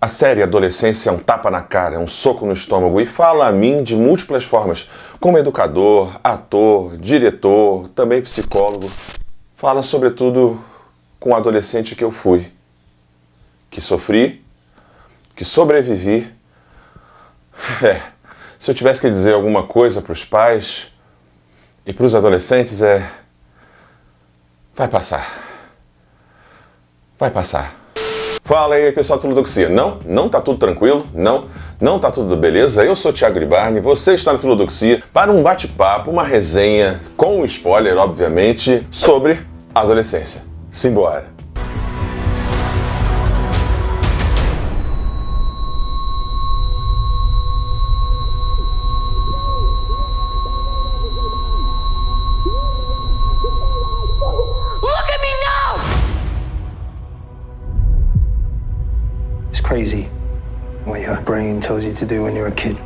A série Adolescência é um tapa na cara, é um soco no estômago e fala a mim de múltiplas formas, como educador, ator, diretor, também psicólogo. Fala sobretudo com o adolescente que eu fui, que sofri, que sobrevivi. Se eu tivesse que dizer alguma coisa para os pais e para os adolescentes vai passar. Vai passar. Fala aí, pessoal da Filodoxia. Não tá tudo tranquilo, não tá tudo beleza. Eu sou o Thiago Gribarni, você está no Filodoxia para um bate-papo, uma resenha, com spoiler, obviamente, sobre adolescência. Simbora! Crazy what your brain tells you to do when you're a kid.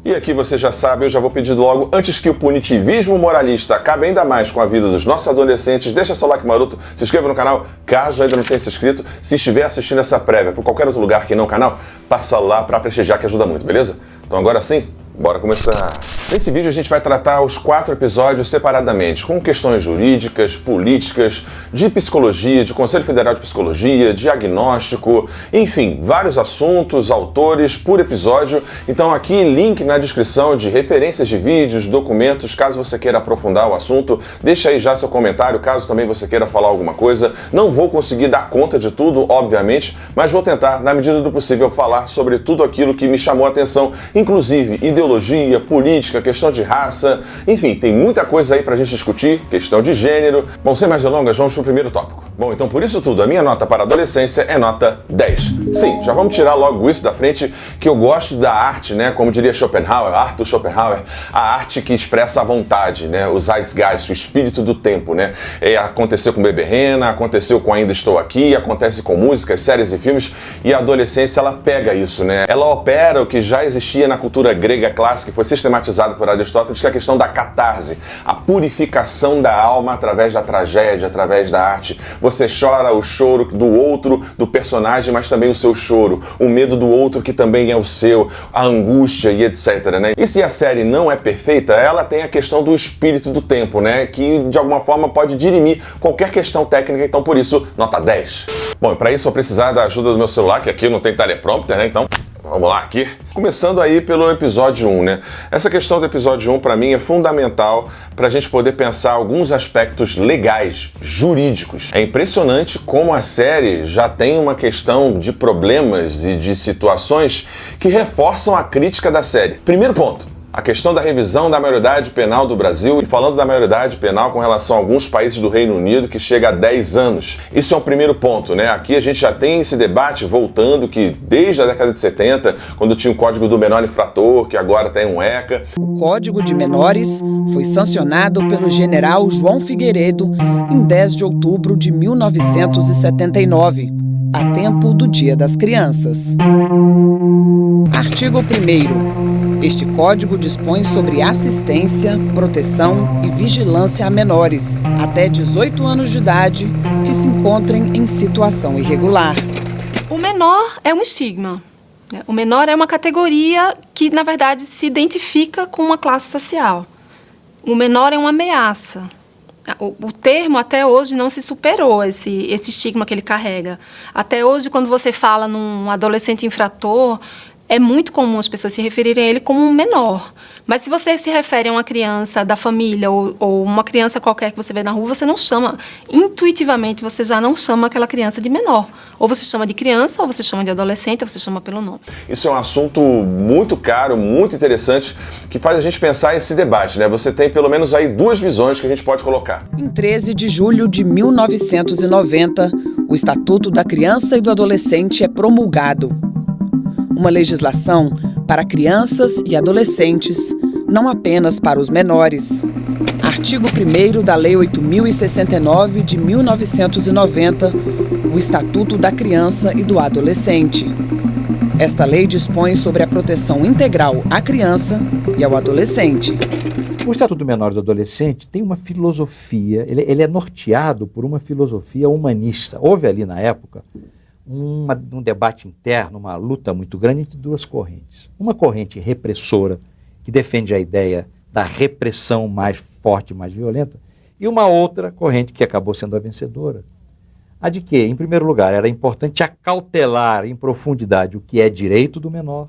E aqui você já sabe, eu já vou pedir logo, antes que o punitivismo moralista acabe ainda mais com a vida dos nossos adolescentes, deixa seu like maroto, se inscreva no canal, caso ainda não tenha se inscrito, se estiver assistindo essa prévia por qualquer outro lugar que não o canal, passa lá pra prestigiar que ajuda muito, beleza? Então agora sim, bora começar! Nesse vídeo a gente vai tratar os 4 episódios separadamente, com questões jurídicas, políticas, de psicologia, de Conselho Federal de Psicologia, diagnóstico, enfim, vários assuntos, autores por episódio. Então aqui link na descrição de referências de vídeos, documentos, caso você queira aprofundar o assunto, deixa aí já seu comentário, caso também você queira falar alguma coisa. Não vou conseguir dar conta de tudo, obviamente, mas vou tentar, na medida do possível, falar sobre tudo aquilo que me chamou a atenção, inclusive ideologia, política, questão de raça, enfim, tem muita coisa aí pra gente discutir, questão de gênero. Bom, sem mais delongas, vamos pro primeiro tópico. Bom, então por isso tudo, a minha nota para a adolescência é nota 10. Sim, já vamos tirar logo isso da frente, que eu gosto da arte, né, como diria Schopenhauer, Arthur Schopenhauer, a arte que expressa a vontade, né, o Zeitgeist, o espírito do tempo, né. Aconteceu com Bebê Rena, aconteceu com Ainda Estou Aqui, acontece com músicas, séries e filmes, e a adolescência, ela pega isso, né, ela opera o que já existia na cultura grega clássica, que foi sistematizado por Aristóteles, que é a questão da catarse, a purificação da alma através da tragédia, através da arte. Você chora o choro do outro, do personagem, mas também o seu choro, o medo do outro que também é o seu, a angústia e etc, né? E se a série não é perfeita, ela tem a questão do espírito do tempo, né? Que de alguma forma pode dirimir qualquer questão técnica, então por isso, nota 10. Bom, e para isso vou precisar da ajuda do meu celular, que aqui não tem teleprompter, né? Então, vamos lá aqui. Começando aí pelo episódio 1, né? Essa questão do episódio 1, para mim, é fundamental para a gente poder pensar alguns aspectos legais, jurídicos. É impressionante como a série já tem uma questão de problemas e de situações que reforçam a crítica da série. Primeiro ponto. A questão da revisão da maioridade penal do Brasil, e falando da maioridade penal com relação a alguns países do Reino Unido, que chega a 10 anos. Isso é um primeiro ponto, né? Aqui a gente já tem esse debate voltando, que desde a década de 70, quando tinha o Código do Menor Infrator, que agora tem um ECA. O Código de Menores foi sancionado pelo general João Figueiredo em 10 de outubro de 1979, a tempo do Dia das Crianças. Artigo 1º. Este código dispõe sobre assistência, proteção e vigilância a menores, até 18 anos de idade, que se encontrem em situação irregular. O menor é um estigma. O menor é uma categoria que, na verdade, se identifica com uma classe social. O menor é uma ameaça. O termo, até hoje, não se superou, esse estigma que ele carrega. Até hoje, quando você fala num adolescente infrator, é muito comum as pessoas se referirem a ele como um menor. Mas se você se refere a uma criança da família ou uma criança qualquer que você vê na rua, você não chama, intuitivamente, você já não chama aquela criança de menor. Ou você chama de criança, ou você chama de adolescente, ou você chama pelo nome. Isso é um assunto muito caro, muito interessante, que faz a gente pensar esse debate, né? Você tem pelo menos aí 2 visões que a gente pode colocar. Em 13 de julho de 1990, o Estatuto da Criança e do Adolescente é promulgado. Uma legislação para crianças e adolescentes, não apenas para os menores. Artigo 1º da Lei 8.069 de 1990, o Estatuto da Criança e do Adolescente. Esta lei dispõe sobre a proteção integral à criança e ao adolescente. O Estatuto do Menor e do Adolescente tem uma filosofia, ele é norteado por uma filosofia humanista. Houve ali na época um debate interno, uma luta muito grande entre duas correntes. Uma corrente repressora, que defende a ideia da repressão mais forte, mais violenta, e uma outra corrente que acabou sendo a vencedora. A de que, em primeiro lugar, era importante acautelar em profundidade o que é direito do menor,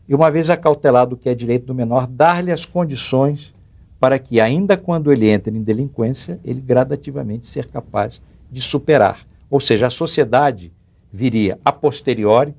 e uma vez acautelado o que é direito do menor, dar-lhe as condições para que, ainda quando ele entre em delinquência, ele gradativamente ser capaz de superar. Ou seja, a sociedade viria a posteriori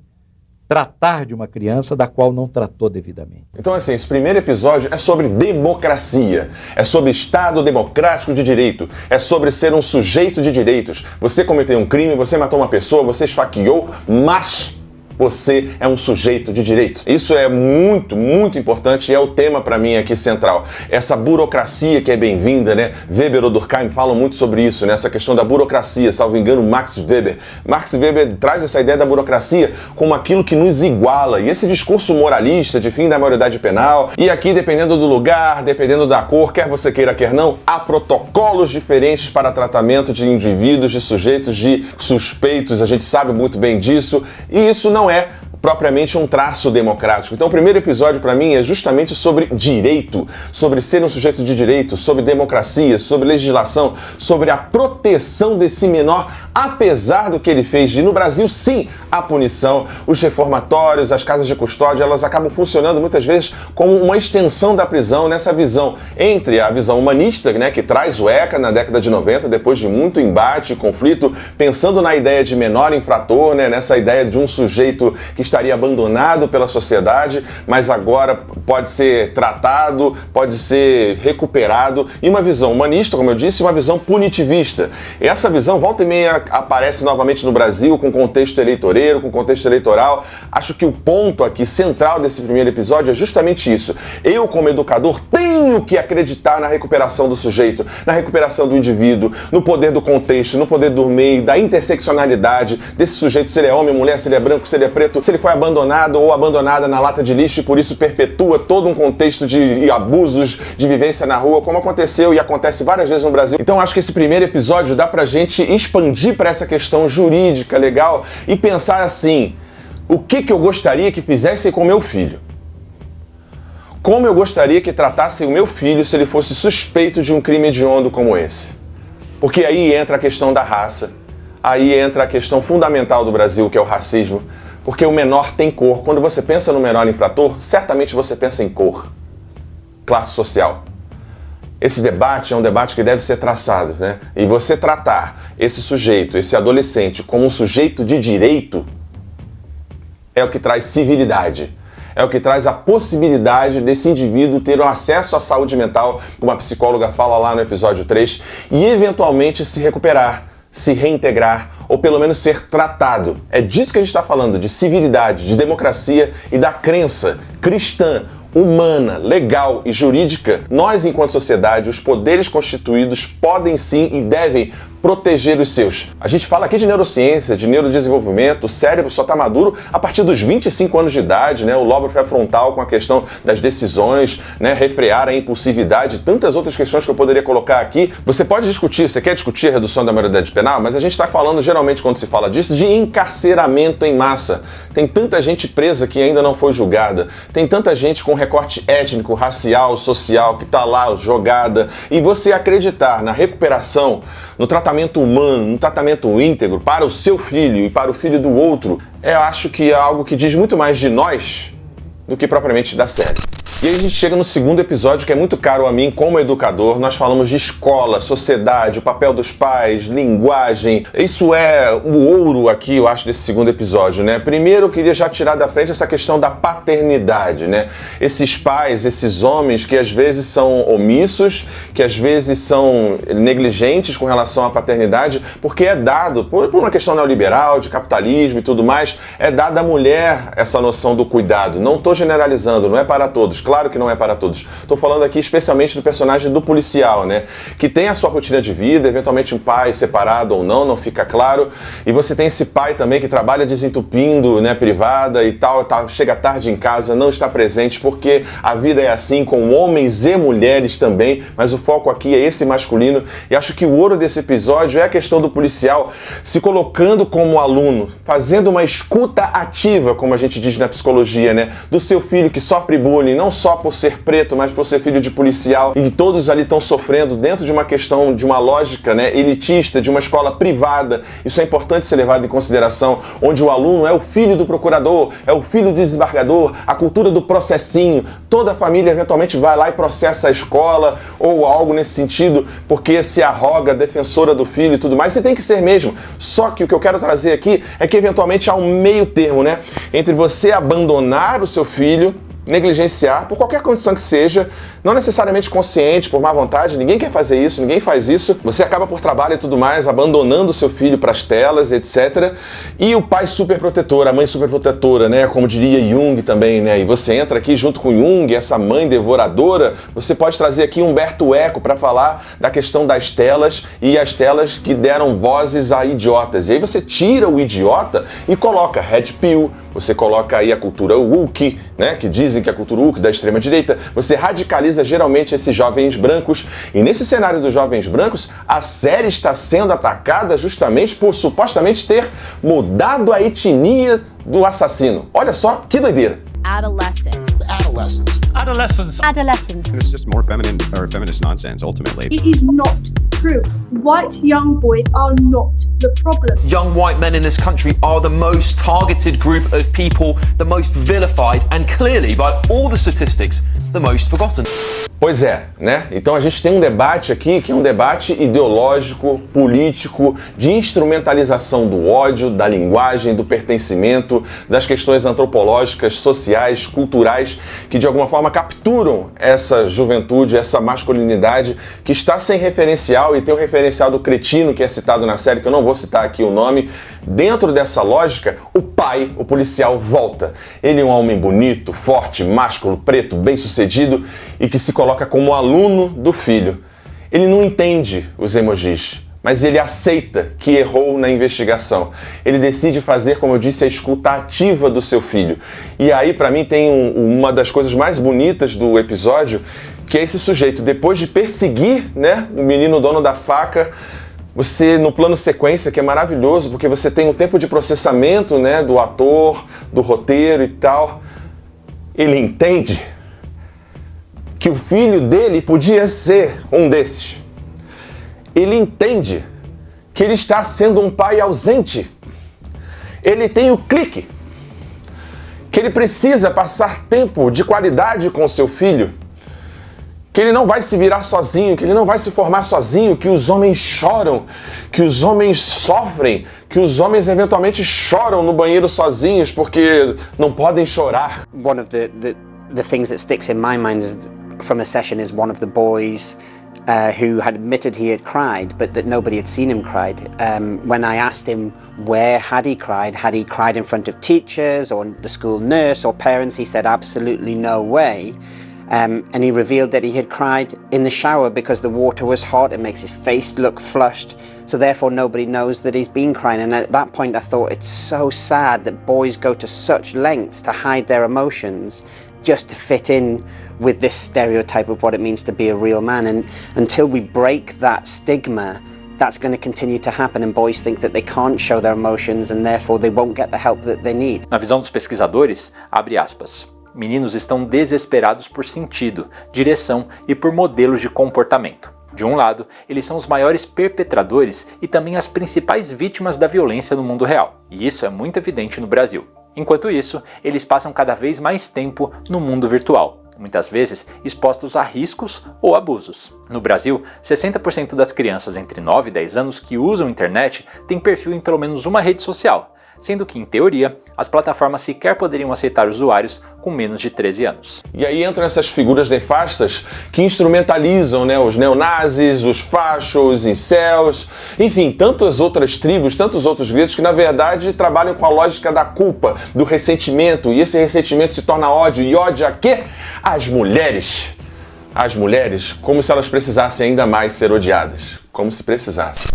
tratar de uma criança da qual não tratou devidamente. Então, assim, esse primeiro episódio é sobre democracia, é sobre Estado democrático de direito, é sobre ser um sujeito de direitos. Você cometeu um crime, você matou uma pessoa, você esfaqueou, mas você é um sujeito de direito. Isso é muito, muito importante e é o tema para mim aqui central. Essa burocracia que é bem-vinda, né? Weber ou Durkheim falam muito sobre isso, né? Essa questão da burocracia, salvo engano, Max Weber. Max Weber traz essa ideia da burocracia como aquilo que nos iguala. E esse discurso moralista de fim da maioridade penal, e aqui, dependendo do lugar, dependendo da cor, quer você queira, quer não, há protocolos diferentes para tratamento de indivíduos, de sujeitos, de suspeitos, a gente sabe muito bem disso, e isso não é propriamente um traço democrático. Então o primeiro episódio para mim é justamente sobre direito, sobre ser um sujeito de direito, sobre democracia, sobre legislação, sobre a proteção desse menor, apesar do que ele fez. E no Brasil, sim, a punição, os reformatórios, as casas de custódia, elas acabam funcionando muitas vezes como uma extensão da prisão, nessa visão entre a visão humanista, né, que traz o ECA na década de 90, depois de muito embate e conflito, pensando na ideia de menor infrator, né, nessa ideia de um sujeito que estaria abandonado pela sociedade, mas agora pode ser tratado, pode ser recuperado, e uma visão humanista, como eu disse, uma visão punitivista. E essa visão, volta e meia, aparece novamente no Brasil, com contexto eleitoreiro, com contexto eleitoral. Acho que o ponto aqui central desse primeiro episódio é justamente isso. Eu, como educador, tenho que acreditar na recuperação do sujeito, na recuperação do indivíduo, no poder do contexto, no poder do meio, da interseccionalidade desse sujeito, se ele é homem, mulher, se ele é branco, se ele é preto, se ele foi abandonado ou abandonada na lata de lixo e por isso perpetua todo um contexto de abusos, de vivência na rua, como aconteceu e acontece várias vezes no Brasil. Então acho que esse primeiro episódio dá pra gente expandir para essa questão jurídica, legal, e pensar assim, o que eu gostaria que fizessem com meu filho? Como eu gostaria que tratassem o meu filho se ele fosse suspeito de um crime hediondo como esse? Porque aí entra a questão da raça, aí entra a questão fundamental do Brasil, que é o racismo, porque o menor tem cor. Quando você pensa no menor infrator, certamente você pensa em cor, classe social. Esse debate é um debate que deve ser traçado, né? E você tratar esse sujeito, esse adolescente, como um sujeito de direito, é o que traz civilidade. É o que traz a possibilidade desse indivíduo ter um acesso à saúde mental, como a psicóloga fala lá no episódio 3, e eventualmente se recuperar, se reintegrar, ou pelo menos ser tratado. É disso que a gente está falando, de civilidade, de democracia e da crença cristã, humana, legal e jurídica. Nós, enquanto sociedade, os poderes constituídos podem sim e devem proteger os seus. A gente fala aqui de neurociência, de neurodesenvolvimento, o cérebro só está maduro a partir dos 25 anos de idade, né? O lobo pré-frontal com a questão das decisões, né? Refrear a impulsividade, tantas outras questões que eu poderia colocar aqui. Você pode discutir, você quer discutir a redução da maioridade penal, mas a gente está falando geralmente, quando se fala disso, de encarceramento em massa. Tem tanta gente presa que ainda não foi julgada, tem tanta gente com recorte étnico, racial, social, que está lá jogada, e você acreditar na recuperação, no tratamento humano, no tratamento íntegro para o seu filho e para o filho do outro, eu acho que é algo que diz muito mais de nós do que propriamente da série. E aí a gente chega no segundo episódio, que é muito caro a mim como educador. Nós falamos de escola, sociedade, o papel dos pais, linguagem. Isso é o ouro aqui, eu acho, desse segundo episódio, né? Primeiro eu queria já tirar da frente essa questão da paternidade, né? Esses pais, esses homens que às vezes são omissos, que às vezes são negligentes com relação à paternidade, porque é dado, por uma questão neoliberal, de capitalismo e tudo mais, é dada à mulher essa noção do cuidado. Não estou generalizando, não é para todos. claro que não é para todos. Estou falando aqui especialmente do personagem do policial, né? Que tem a sua rotina de vida, eventualmente um pai separado ou não fica claro. E você tem esse pai também que trabalha desentupindo, né, privada e tal, chega tarde em casa, não está presente, porque a vida é assim com homens e mulheres também, mas o foco aqui é esse masculino. E acho que o ouro desse episódio é a questão do policial se colocando como aluno, fazendo uma escuta ativa, como a gente diz na psicologia, né? Do seu filho que sofre bullying, não só por ser preto, mas por ser filho de policial, e todos ali estão sofrendo dentro de uma questão, de uma lógica, né, elitista, de uma escola privada. Isso é importante ser levado em consideração, onde o aluno é o filho do procurador, é o filho do desembargador, a cultura do processinho. Toda a família eventualmente vai lá e processa a escola ou algo nesse sentido, porque se arroga defensora do filho e tudo mais. Você tem que ser mesmo. Só que o que eu quero trazer aqui é que eventualmente há um meio termo, né? Entre você abandonar o seu filho, negligenciar, por qualquer condição que seja, não necessariamente consciente, por má vontade, ninguém quer fazer isso, ninguém faz isso, você acaba por trabalho e tudo mais, abandonando o seu filho para as telas, etc. E o pai superprotetor, a mãe superprotetora, né, como diria Jung também, né, e você entra aqui junto com Jung, essa mãe devoradora, você pode trazer aqui Humberto Eco para falar da questão das telas e as telas que deram vozes a idiotas. E aí você tira o idiota e coloca Red Pill, você coloca aí a cultura woke, né, que dizem que é a cultura woke da extrema-direita, você radicaliza geralmente esses jovens brancos, e nesse cenário dos jovens brancos, a série está sendo atacada justamente por supostamente ter mudado a etnia do assassino. Olha só que doideira. Adolescence. It's just more feminine or feminist nonsense, ultimately. It is not true. White young boys are not the problem. Young white men in this country are the most targeted group of people, the most vilified, and clearly, by all the statistics, the most forgotten. Pois é, né? Então a gente tem um debate aqui que é um debate ideológico, político, de instrumentalização do ódio, da linguagem, do pertencimento, das questões antropológicas, sociais, culturais, que de alguma forma capturam essa juventude, essa masculinidade que está sem referencial, e tem o referencial do cretino que é citado na série, que eu não vou citar aqui o nome. Dentro dessa lógica, o pai, o policial, volta. Ele é um homem bonito, forte, másculo, preto, bem-sucedido e que se coloca como aluno do filho. Ele não entende os emojis, mas ele aceita que errou na investigação. Ele decide fazer, como eu disse, a escuta ativa do seu filho. E aí, para mim, tem uma das coisas mais bonitas do episódio, que é esse sujeito, depois de perseguir, né, o menino dono da faca, você, no plano sequência, que é maravilhoso, porque você tem um tempo de processamento, né, do ator, do roteiro e tal, ele entende que o filho dele podia ser um desses. Ele entende que ele está sendo um pai ausente. Ele tem o clique, que ele precisa passar tempo de qualidade com seu filho, que ele não vai se virar sozinho, que ele não vai se formar sozinho, que os homens choram, que os homens sofrem, que os homens eventualmente choram no banheiro sozinhos porque não podem chorar. One of the things that sticks in my mind is, from a session, is one of the boys who had admitted he had cried, but that nobody had seen him cried. When I asked him where had he cried in front of teachers or the school nurse or parents, he said absolutely no way. And he revealed that he had cried in the shower because the water was hot. It makes his face look flushed, so therefore nobody knows that he's been crying. And at that point I thought, it's so sad that boys go to such lengths to hide their emotions just to fit in with this stereotype of what it means to be a real man. And until we break that stigma, that's going to continue to happen, and boys think that they can't show their emotions and therefore they won't get the help that they need. Na visão dos pesquisadores, abre aspas, meninos estão desesperados por sentido, direção e por modelos de comportamento. De um lado, eles são os maiores perpetradores e também as principais vítimas da violência no mundo real, e isso é muito evidente no Brasil. Enquanto isso, eles passam cada vez mais tempo no mundo virtual, muitas vezes expostos a riscos ou abusos. No Brasil, 60% das crianças entre 9 e 10 anos que usam a internet têm perfil em pelo menos uma rede social, sendo que, em teoria, as plataformas sequer poderiam aceitar usuários com menos de 13 anos. E aí entram essas figuras nefastas que instrumentalizam, né, os neonazis, os fachos, os incels, enfim, tantas outras tribos, tantos outros gritos que, na verdade, trabalham com a lógica da culpa, do ressentimento, e esse ressentimento se torna ódio. E ódio a quê? As mulheres, como se elas precisassem ainda mais ser odiadas, como se precisassem.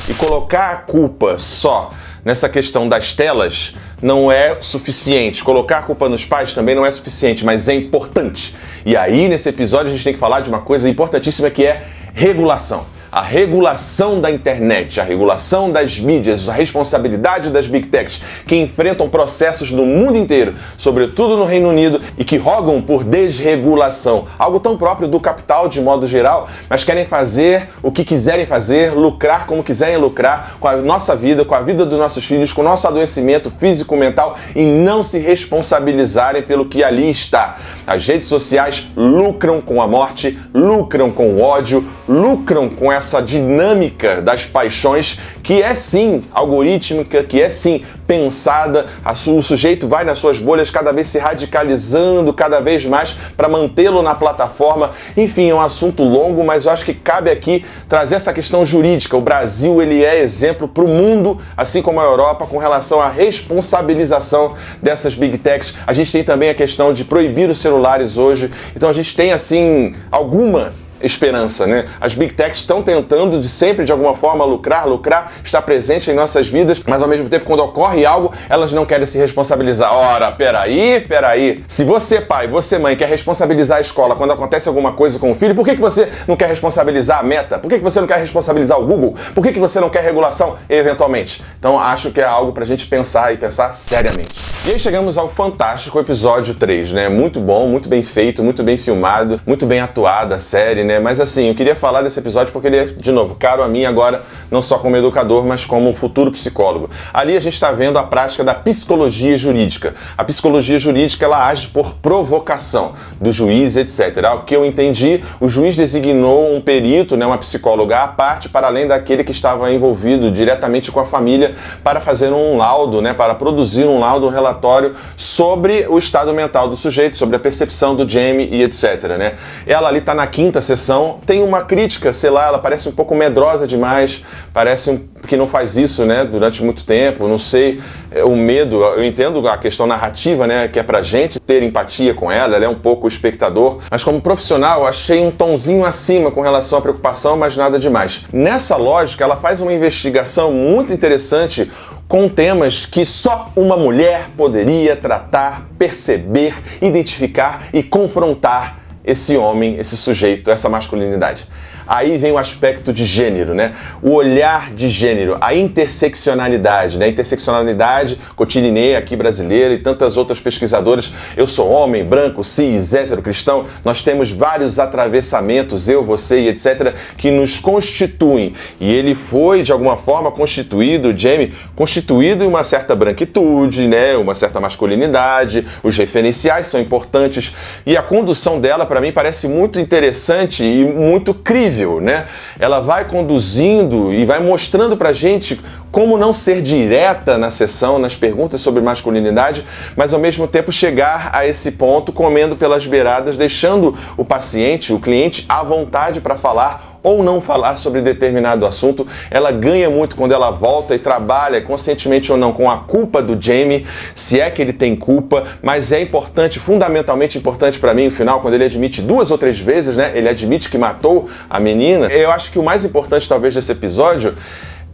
E colocar a culpa só nessa questão das telas não é suficiente. Colocar a culpa nos pais também não é suficiente, mas é importante. E aí, nesse episódio, a gente tem que falar de uma coisa importantíssima que é regulação. A regulação da internet, a regulação das mídias, a responsabilidade das Big Techs, que enfrentam processos no mundo inteiro, sobretudo no Reino Unido, e que rogam por desregulação. Algo tão próprio do capital de modo geral, mas querem fazer o que quiserem fazer, lucrar como quiserem lucrar com a nossa vida, com a vida dos nossos filhos, com o nosso adoecimento físico-mental e não se responsabilizarem pelo que ali está. As redes sociais lucram com a morte, lucram com o ódio, lucram com essa dinâmica das paixões que é sim algorítmica, que é sim pensada, o sujeito vai nas suas bolhas cada vez se radicalizando cada vez mais para mantê-lo na plataforma. Enfim, é um assunto longo, mas eu acho que cabe aqui trazer essa questão jurídica. O Brasil, ele é exemplo para o mundo, assim como a Europa, com relação à responsabilização dessas Big Techs. A gente tem também a questão de proibir os celulares hoje, então a gente tem assim alguma esperança, né? As Big Techs estão tentando de sempre, de alguma forma, lucrar, estar presente em nossas vidas, mas ao mesmo tempo, quando ocorre algo, elas não querem se responsabilizar. Ora, peraí. Se você, pai, você, mãe, quer responsabilizar a escola quando acontece alguma coisa com o filho, por que você não quer responsabilizar a Meta? Por que você não quer responsabilizar o Google? Por que você não quer regulação, eventualmente? Então, acho que é algo pra gente pensar e pensar seriamente. E aí chegamos ao fantástico episódio 3, né? Muito bom, muito bem feito, muito bem filmado, muito bem atuada a série, né? Mas assim, eu queria falar desse episódio porque ele é, de novo, caro a mim agora, não só como educador, mas como futuro psicólogo. Ali a gente está vendo a prática da psicologia jurídica. A psicologia jurídica, ela age por provocação do juiz, etc. Ao que eu entendi, o juiz designou um perito, né, uma psicóloga à parte, para além daquele que estava envolvido diretamente com a família, para fazer um laudo, né, para produzir um laudo, um relatório sobre o estado mental do sujeito, sobre a percepção do Jamie e etc. Né? Ela ali está na quinta sessão, tem uma crítica, sei lá, ela parece um pouco medrosa demais, parece que não faz isso, né, durante muito tempo, não sei, o medo, eu entendo a questão narrativa, né, que é pra gente ter empatia com ela é um pouco o espectador, mas como profissional eu achei um tonzinho acima com relação à preocupação, mas nada demais. Nessa lógica, ela faz uma investigação muito interessante com temas que só uma mulher poderia tratar, perceber, identificar e confrontar esse homem, esse sujeito, essa masculinidade. Aí vem o aspecto de gênero, né? O olhar de gênero, a interseccionalidade, né? A interseccionalidade cotidiana aqui brasileira e tantas outras pesquisadoras. Eu sou homem, branco, cis, hétero, cristão. Nós temos vários atravessamentos, eu, você e etc., que nos constituem. E ele foi, de alguma forma, constituído, o Jamie, constituído em uma certa branquitude, né? Uma certa masculinidade. Os referenciais são importantes. E a condução dela, para mim, parece muito interessante e muito crível. Né? Ela vai conduzindo e vai mostrando pra gente como não ser direta na sessão, nas perguntas sobre masculinidade, mas ao mesmo tempo chegar a esse ponto comendo pelas beiradas, deixando o paciente, o cliente, à vontade para falar ou não falar sobre determinado assunto. Ela ganha muito quando ela volta e trabalha, conscientemente ou não, com a culpa do Jamie, se é que ele tem culpa, mas é importante, fundamentalmente importante para mim, no final, quando ele admite 2 ou 3 vezes, né, ele admite que matou a menina. Eu acho que o mais importante, talvez, desse episódio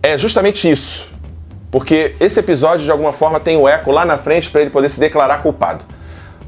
é justamente isso, porque esse episódio, de alguma forma, tem o eco lá na frente para ele poder se declarar culpado.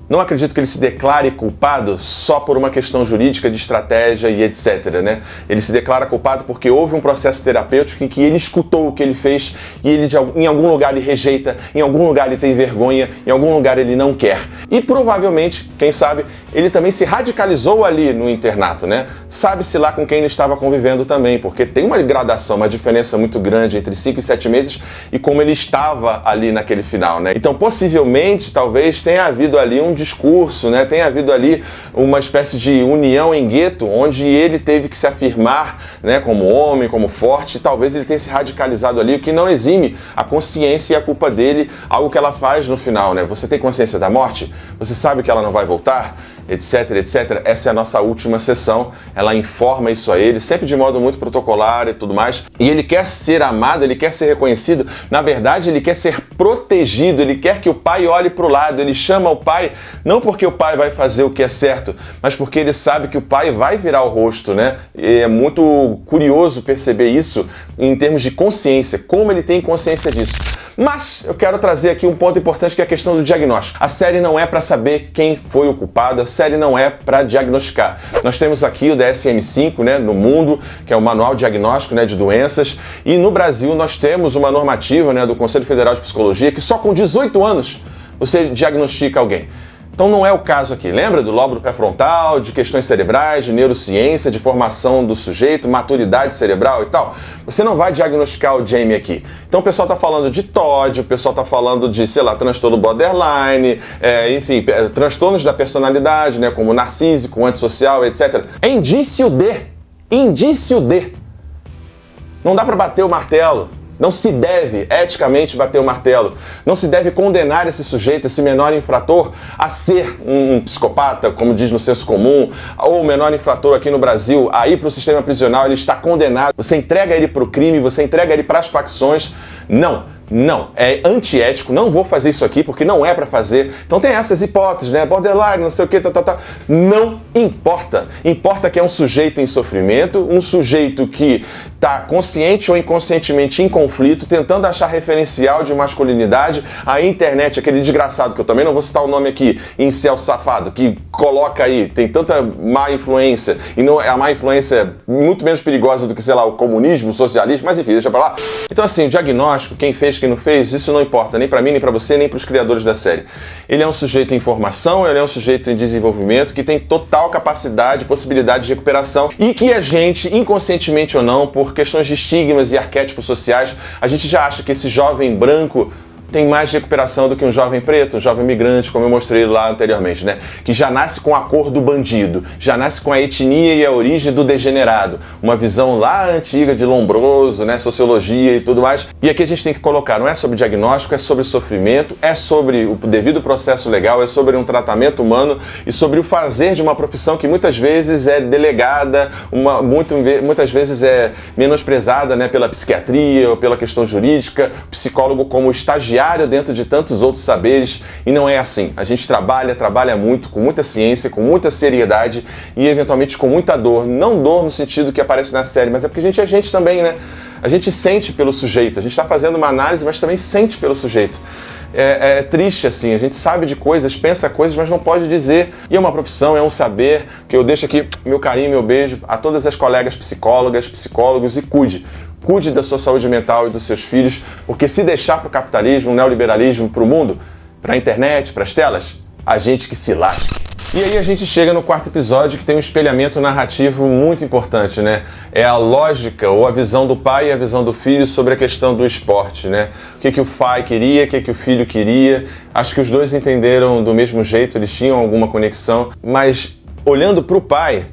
Não acredito que ele se declare culpado só por uma questão jurídica de estratégia e etc, né? Ele se declara culpado porque houve um processo terapêutico em que ele escutou o que ele fez e ele em algum lugar ele rejeita, em algum lugar ele tem vergonha, em algum lugar ele não quer. E provavelmente, quem sabe, ele também se radicalizou ali no internato, né? Sabe-se lá com quem ele estava convivendo também, porque tem uma gradação, uma diferença muito grande entre 5 e 7 meses e como ele estava ali naquele final, né? Então, possivelmente, talvez tenha havido ali um discurso, né? Tem havido ali uma espécie de união em gueto, onde ele teve que se afirmar, né, como homem, como forte, e talvez ele tenha se radicalizado ali, o que não exime a consciência e a culpa dele, algo que ela faz no final, né? Você tem consciência da morte? Você sabe que ela não vai voltar? etc, etc. Essa é a nossa última sessão, ela informa isso a ele, sempre de modo muito protocolar e tudo mais. E ele quer ser amado, ele quer ser reconhecido, na verdade ele quer ser protegido, ele quer que o pai olhe para o lado, ele chama o pai, não porque o pai vai fazer o que é certo, mas porque ele sabe que o pai vai virar o rosto, né? E é muito curioso perceber isso em termos de consciência, como ele tem consciência disso. Mas eu quero trazer aqui um ponto importante, que é a questão do diagnóstico. A série não é para saber quem foi o culpado, a série não é para diagnosticar. Nós temos aqui o DSM-5, né, no mundo, que é o Manual Diagnóstico, né, de Doenças, e no Brasil nós temos uma normativa, né, do Conselho Federal de Psicologia, que só com 18 anos você diagnostica alguém. Então não é o caso aqui. Lembra do lóbulo pré-frontal, de questões cerebrais, de neurociência, de formação do sujeito, maturidade cerebral e tal? Você não vai diagnosticar o Jamie aqui. Então o pessoal está falando de TOD, o pessoal está falando de, sei lá, transtorno borderline, enfim, transtornos da personalidade, né, como narcísico, antissocial, etc. É indício de. Não dá para bater o martelo. Não se deve, eticamente, bater o martelo. Não se deve condenar esse sujeito, esse menor infrator, a ser um psicopata, como diz no senso comum, ou o menor infrator aqui no Brasil, a ir para o sistema prisional, ele está condenado. Você entrega ele para o crime, você entrega ele para as facções. Não, é antiético, não vou fazer isso aqui porque não é para fazer. Então tem essas hipóteses, né? Borderline, não sei o que, Não importa. Importa que é um sujeito em sofrimento, um sujeito que está consciente ou inconscientemente em conflito, tentando achar referencial de masculinidade. A internet, aquele desgraçado, que eu também não vou citar o nome aqui, incel safado, que coloca aí, tem tanta má influência, e não, a má influência é muito menos perigosa do que, sei lá, o comunismo, o socialismo, mas enfim, deixa pra lá. Então assim, o diagnóstico, quem fez, quem não fez, isso não importa, nem pra mim, nem pra você, nem pros criadores da série. Ele é um sujeito em formação, ele é um sujeito em desenvolvimento, que tem total capacidade, possibilidade de recuperação, e que a gente, inconscientemente ou não, por questões de estigmas e arquétipos sociais, a gente já acha que esse jovem branco tem mais recuperação do que um jovem preto, um jovem migrante, como eu mostrei lá anteriormente, né? Que já nasce com a cor do bandido, já nasce com a etnia e a origem do degenerado. Uma visão lá antiga de Lombroso, né? Sociologia e tudo mais. E aqui a gente tem que colocar, não é sobre diagnóstico, é sobre sofrimento, é sobre o devido processo legal, é sobre um tratamento humano e sobre o fazer de uma profissão que muitas vezes é delegada, muitas vezes é menosprezada, né? Pela psiquiatria ou pela questão jurídica, psicólogo como estagiário dentro de tantos outros saberes, e não é assim. A gente trabalha muito, com muita ciência, com muita seriedade e eventualmente com muita dor. Não dor no sentido que aparece na série, mas é porque a gente é gente também, né? A gente sente pelo sujeito, a gente está fazendo uma análise, mas também sente pelo sujeito. É triste assim, a gente sabe de coisas, pensa coisas, mas não pode dizer. E é uma profissão, é um saber, que eu deixo aqui meu carinho, meu beijo a todas as colegas psicólogas, psicólogos, e cuide da sua saúde mental e dos seus filhos, porque se deixar para o capitalismo, o neoliberalismo, para o mundo, para a internet, para as telas, a gente que se lasque. E aí a gente chega no quarto episódio, que tem um espelhamento narrativo muito importante, né? É a lógica ou a visão do pai e a visão do filho sobre a questão do esporte, né? O que o pai queria, o que o filho queria. Acho que os dois entenderam do mesmo jeito, eles tinham alguma conexão, mas olhando para o pai,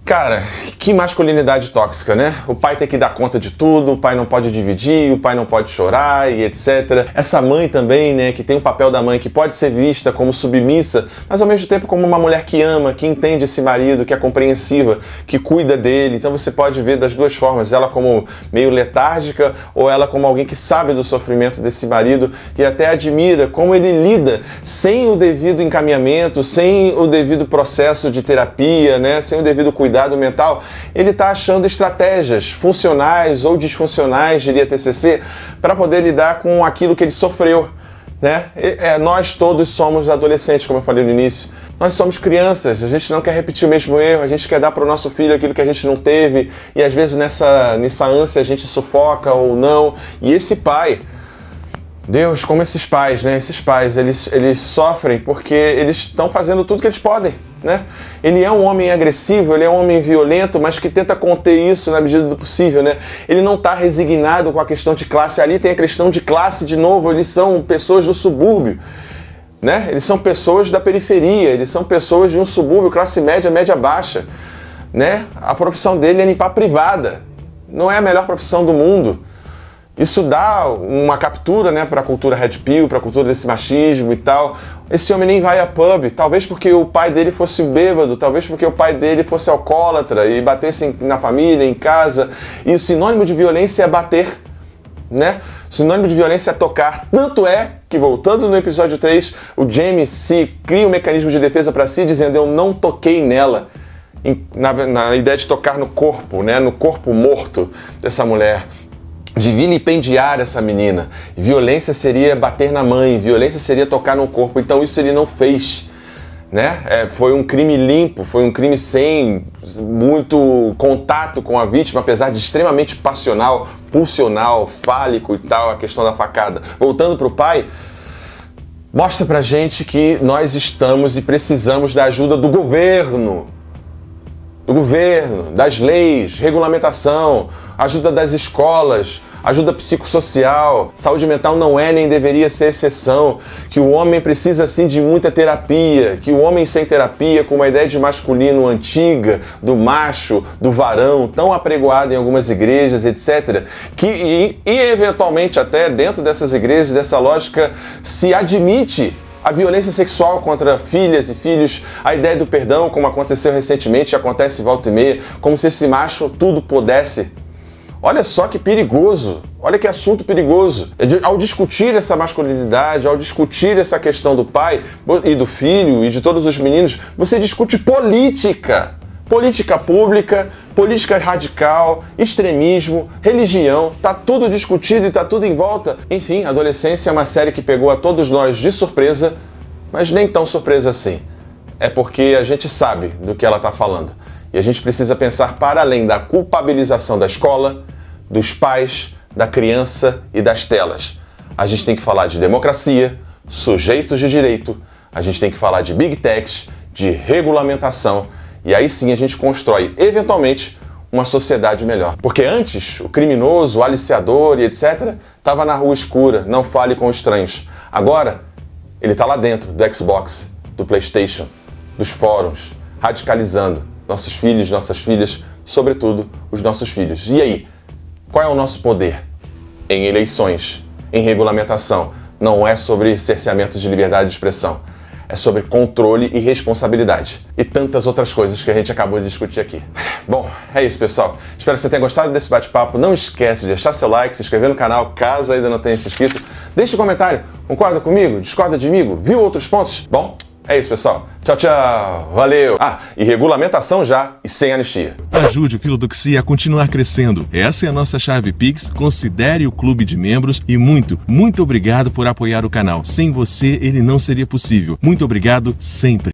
cara, que masculinidade tóxica, né? O pai tem que dar conta de tudo, o pai não pode dividir, o pai não pode chorar e etc. Essa mãe também, né, que tem o papel da mãe, que pode ser vista como submissa, mas ao mesmo tempo como uma mulher que ama, que entende esse marido, que é compreensiva, que cuida dele. Então você pode ver das duas formas, ela como meio letárgica ou ela como alguém que sabe do sofrimento desse marido e até admira como ele lida sem o devido encaminhamento, sem o devido processo de terapia, né, sem o devido cuidado mental. Ele está achando estratégias funcionais ou disfuncionais, diria TCC, para poder lidar com aquilo que ele sofreu, né? Nós todos somos adolescentes, como eu falei no início. Nós somos crianças, a gente não quer repetir o mesmo erro, a gente quer dar para o nosso filho aquilo que a gente não teve, e às vezes nessa ânsia a gente sufoca ou não. E esse pai, Deus, como esses pais, né? Esses pais, eles sofrem porque eles estão fazendo tudo que eles podem, né? Ele é um homem agressivo, ele é um homem violento, mas que tenta conter isso na medida do possível, né? Ele não está resignado com a questão de classe. Ali tem a questão de classe de novo, eles são pessoas do subúrbio, né? Eles são pessoas da periferia, eles são pessoas de um subúrbio, classe média, média baixa, né? A profissão dele é limpar a privada, não é a melhor profissão do mundo. Isso dá uma captura, né, para a cultura red pill, para a cultura desse machismo e tal. esse homem nem vai a pub, talvez porque o pai dele fosse bêbado, talvez porque o pai dele fosse alcoólatra e batesse na família, em casa. E o sinônimo de violência é bater, né? O sinônimo de violência é tocar. Tanto é que, voltando no episódio 3, o Jamie se cria um mecanismo de defesa para si, dizendo: eu não toquei nela. Na ideia de tocar no corpo, né? No corpo morto dessa mulher. De vilipendiar essa menina. Violência seria bater na mãe, violência seria tocar no corpo. Então isso ele não fez, né? Foi um crime limpo, foi um crime sem muito contato com a vítima, apesar de extremamente passional, pulsional, fálico e tal, a questão da facada. Voltando para o pai, mostra pra gente que nós estamos e precisamos da ajuda do governo, das leis, regulamentação, ajuda das escolas, ajuda psicossocial. Saúde mental não é nem deveria ser exceção, que o homem precisa sim de muita terapia, que o homem sem terapia, com uma ideia de masculino antiga, do macho, do varão, tão apregoada em algumas igrejas, etc., que eventualmente até dentro dessas igrejas, dessa lógica, se admite a violência sexual contra filhas e filhos, a ideia do perdão, como aconteceu recentemente, acontece volta e meia, como se esse macho tudo pudesse. Olha só que perigoso, olha que assunto perigoso. Ao discutir essa masculinidade, ao discutir essa questão do pai e do filho e de todos os meninos, você discute política. Política pública, política radical, extremismo, religião, tá tudo discutido e tá tudo em volta. Enfim, Adolescência é uma série que pegou a todos nós de surpresa, mas nem tão surpresa assim. É porque a gente sabe do que ela tá falando. E a gente precisa pensar para além da culpabilização da escola, dos pais, da criança e das telas. A gente tem que falar de democracia, sujeitos de direito, a gente tem que falar de big techs, de regulamentação, e aí sim a gente constrói, eventualmente, uma sociedade melhor. Porque antes, o criminoso, o aliciador e etc. estava na rua escura, não fale com estranhos. Agora, ele está lá dentro do Xbox, do PlayStation, dos fóruns, radicalizando nossos filhos, nossas filhas, sobretudo os nossos filhos. E aí, qual é o nosso poder? Em eleições, em regulamentação. Não é sobre cerceamento de liberdade de expressão. É sobre controle e responsabilidade. E tantas outras coisas que a gente acabou de discutir aqui. Bom, é isso, pessoal. Espero que você tenha gostado desse bate-papo. Não esquece de deixar seu like, se inscrever no canal, caso ainda não tenha se inscrito. Deixe um comentário. Concorda comigo? Discorda de mim? Viu outros pontos? Bom, é isso, pessoal. Tchau, tchau. Valeu. E regulamentação já e sem anistia. Ajude o Filodoxia a continuar crescendo. Essa é a nossa chave Pix. Considere o clube de membros e muito obrigado por apoiar o canal. Sem você, ele não seria possível. Muito obrigado sempre.